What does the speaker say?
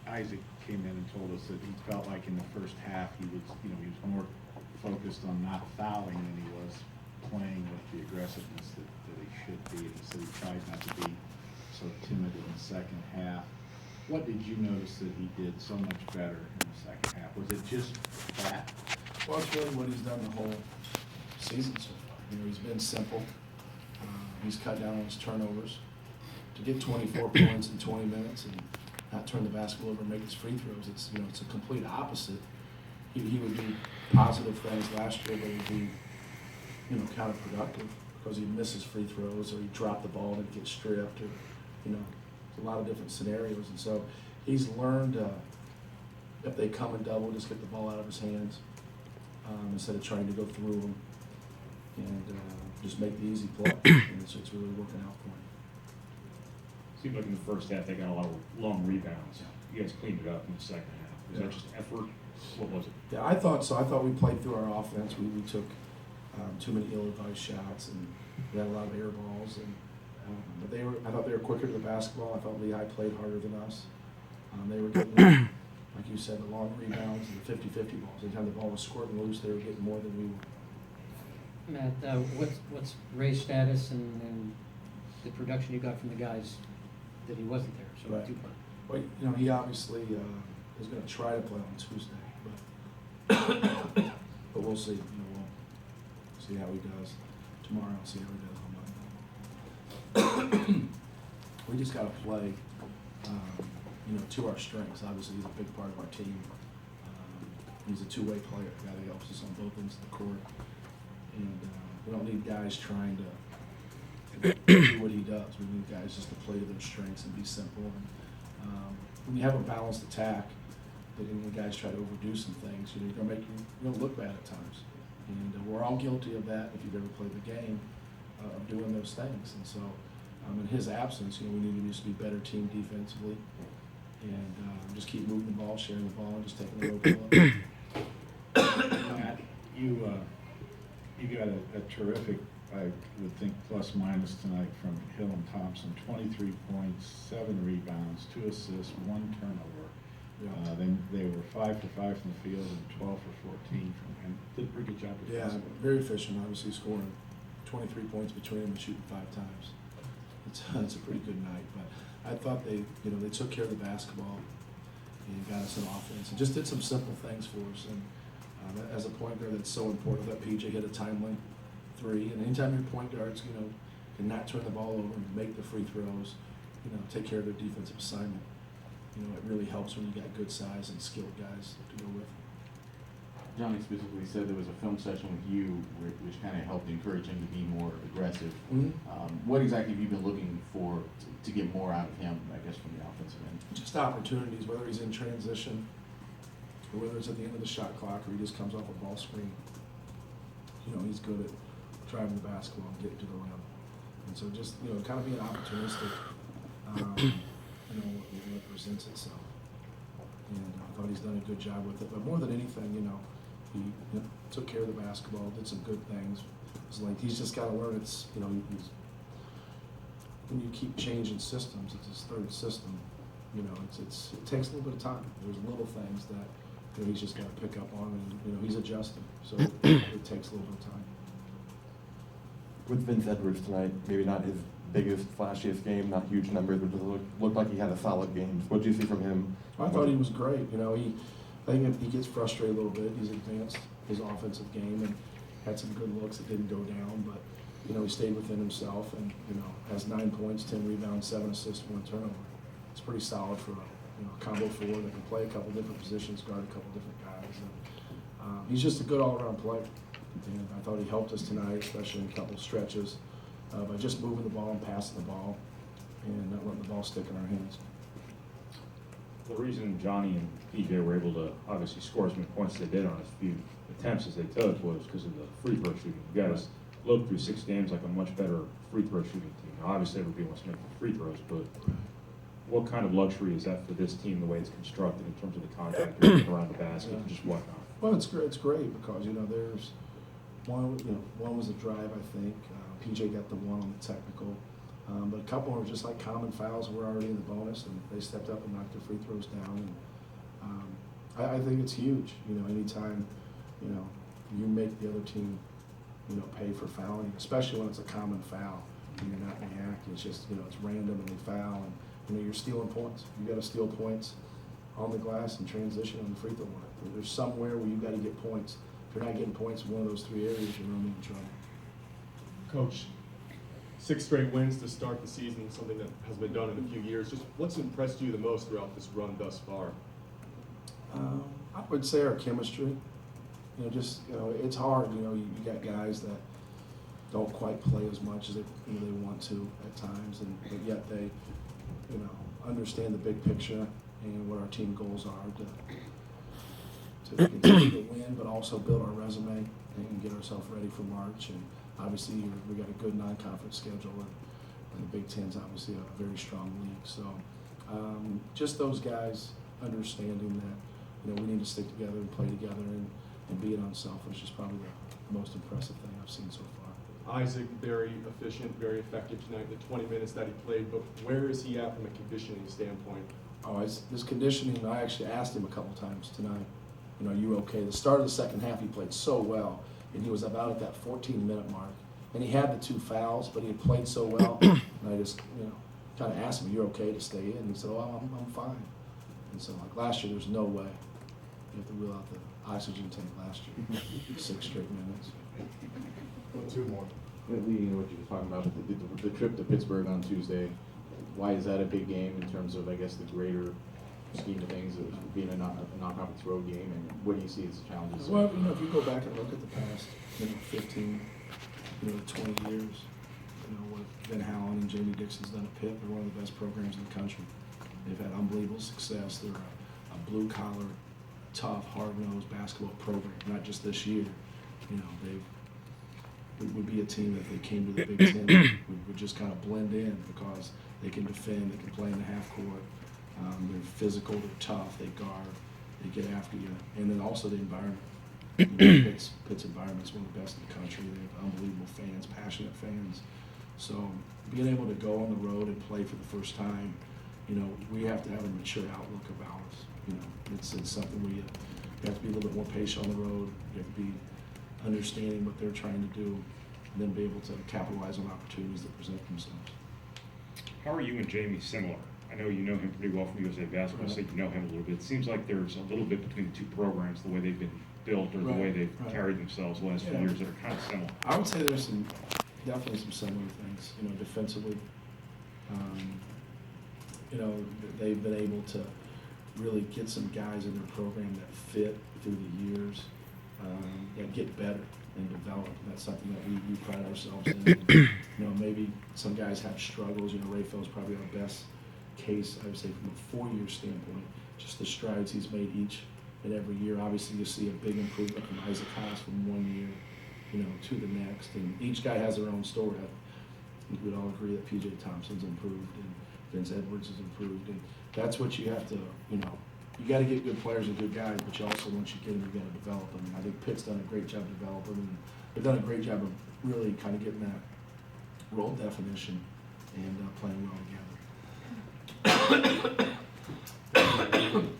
Isaac came in and told us that he felt like in the first half he was, he was more focused on not fouling than he was playing with the aggressiveness that he should be. And he said he tried not to be so timid in the second half. What did you notice that he did so much better in the second half? Was it just that? Well, it's really what he's done the whole season so far. He's been simple. He's cut down on his turnovers. To get 24 points in 20 minutes and not turn the basketball over and make his free throws, it's it's a complete opposite. He would do positive things last year, but he'd be counterproductive because he'd miss his free throws or he'd drop the ball and it'd get stripped, or a lot of different scenarios. And so he's learned if they come in double, just get the ball out of his hands instead of trying to go through them and just make the easy play. And so it's really working out for him. Seemed like in the first half they got a lot of long rebounds. You guys cleaned it up in the second half. Was that just effort? What was it? Yeah, I thought so. I thought we played through our offense. We took too many ill-advised shots, and we had a lot of air balls. And but I thought they were quicker to the basketball. I thought Lehigh played harder than us. They were getting, like you said, the long rebounds and the 50-50 balls. Anytime the ball was squirting loose, they were getting more than we were. Matt, what's Ray's status and the production you got from the guys that he wasn't there? So Right. two-part. Well, he obviously is going to try to play on Tuesday, but we'll see. We'll see how he does tomorrow. See how he does on Monday. We just got to play, to our strengths. Obviously, he's a big part of our team. He's a two-way player, a guy that helps us on both ends of the court, and we don't need guys trying to do what he does. We need guys just to play to their strengths and be simple. And when you have a balanced attack, and the guys try to overdo some things, you're gonna look bad at times. And we're all guilty of that if you've ever played the game, of doing those things. And so, in his absence, we need to just be better team defensively, and just keep moving the ball, sharing the ball, and just taking the rope. Matt, you got a terrific, I would think, plus minus tonight from Hill and Thompson. 23 points, 7 rebounds, 2 assists, 1 turnover. Yeah. They were 5 for 5 from the field and 12 for 14 and did a pretty good job defensively. Yeah, very efficient. Obviously, scoring 23 points between them and shooting 5 times. It's a pretty good night. But I thought they took care of the basketball and got us an offense and just did some simple things for us. And as a point guard, that's so important that PJ hit a timely 3. And anytime your point guards, can not turn the ball over and make the free throws, take care of their defensive assignment, it really helps when you got good size and skilled guys to go with. Johnny specifically said there was a film session with you which kind of helped encourage him to be more aggressive. Mm-hmm. What exactly have you been looking for to get more out of him, I guess, from the offensive end? Just opportunities, whether he's in transition or whether it's at the end of the shot clock or he just comes off a ball screen. He's good at driving the basketball and getting to the rim. And so just, kind of being opportunistic, what presents itself. And I thought he's done a good job with it. But more than anything, he took care of the basketball, did some good things. It's like he's just got to learn he's when you keep changing systems, it's his third system. It takes a little bit of time. There's little things that he's just got to pick up on, and he's adjusting. So it takes a little bit of time. With Vince Edwards tonight, maybe not his biggest, flashiest game, not huge numbers, but just looked like he had a solid game. What did you see from him? I thought he was great. I think he gets frustrated a little bit. He's advanced his offensive game and had some good looks that didn't go down, but he stayed within himself and has 9 points, 10 rebounds, 7 assists, 1 turnover. It's pretty solid for a combo forward that can play a couple different positions, guard a couple different guys. And he's just a good all-around player. And I thought he helped us tonight, especially in a couple stretches, by just moving the ball and passing the ball and not letting the ball stick in our hands. The reason Johnny and PJ were able to obviously score as many points as they did on as few attempts as they took was because of the free throw shooting. You guys looked through 6 games like a much better free throw shooting team. Now, obviously, everybody wants to make the free throws, but what kind of luxury is that for this team, the way it's constructed in terms of the contact around the basket and just whatnot? Well, it's great because there's one was a drive, I think. PJ got the one on the technical. But a couple were just like common fouls, were already in the bonus, and they stepped up and knocked their free throws down. And I think it's huge. Anytime, you make the other team, pay for fouling, especially when it's a common foul and you're not reacting. It's just, it's random and they foul, and you're stealing points. You got to steal points on the glass and transition on the free throw line. There's somewhere where you got to get points. If you're not getting points in one of those three areas, you're running in trouble. Coach, 6 straight wins to start the season, something that has been done in a few years. Just what's impressed you the most throughout this run thus far? I would say our chemistry. It's hard. You got guys that don't quite play as much as they want to at times, but yet they, understand the big picture and what our team goals are to continue to win, but also build our resume and get ourselves ready for March. And obviously, we got a good non-conference schedule, and the Big Ten's obviously a very strong league. So, just those guys understanding that we need to stick together and play together and being unselfish is probably the most impressive thing I've seen so far. Isaac, very efficient, very effective tonight in the 20 minutes that he played, but where is he at from a conditioning standpoint? This conditioning, I actually asked him a couple times tonight, are you okay? The start of the second half, he played so well, and he was about at that 14-minute mark. And he had the 2 fouls, but he had played so well, and I just, kind of asked him, you're okay to stay in? And he said, I'm fine. And so, like last year, there's no way. You have to rule out the oxygen tank last year, 6 straight minutes. 2 more. Leading what you were talking about, the trip to Pittsburgh on Tuesday, why is that a big game in terms of, I guess, the greater scheme of things of being a non-conference road game, and what do you see as the challenges? Well, if you go back and look at the past, 15, 20 years, what Ben Howland and Jamie Dixon's done at Pitt, they're one of the best programs in the country. They've had unbelievable success. They're a blue-collar, tough, hard-nosed basketball program, not just this year. They would be a team that if they came to the Big Ten would just kind of blend in because they can defend, they can play in the half court. They're physical, they're tough, they guard, they get after you, and then also the environment. Pitt's environment is one of the best in the country. They have unbelievable fans, passionate fans. So being able to go on the road and play for the first time, we have to have a mature outlook about us. It's something where you have to be a little bit more patient on the road. You have to be understanding what they're trying to do, and then be able to capitalize on opportunities that present themselves. How are you and Jamie similar? I know you know him pretty well from USA Basketball, Right. so you know him a little bit. It seems like there's a little bit between the 2 programs, the way they've been built or the way they've carried themselves the last few years that are kind of similar. I would say there's definitely some similar things, defensively. They've been able to really get some guys in their program that fit through the years, that get better and develop. And that's something that we pride ourselves in. Maybe some guys have struggles. Rayfield's probably our best case, I would say, from a 4-year standpoint. Just the strides he's made each and every year. Obviously, you see a big improvement from Isaac Haas from 1 year, to the next. And each guy has their own story. I think we'd all agree that P.J. Thompson's improved and Vince Edwards has improved. And that's what you have to, you got to get good players and good guys, but you also, once you get them, you got to develop them. And I think Pitt's done a great job developing them. And they've done a great job of really kind of getting that role definition and playing well together.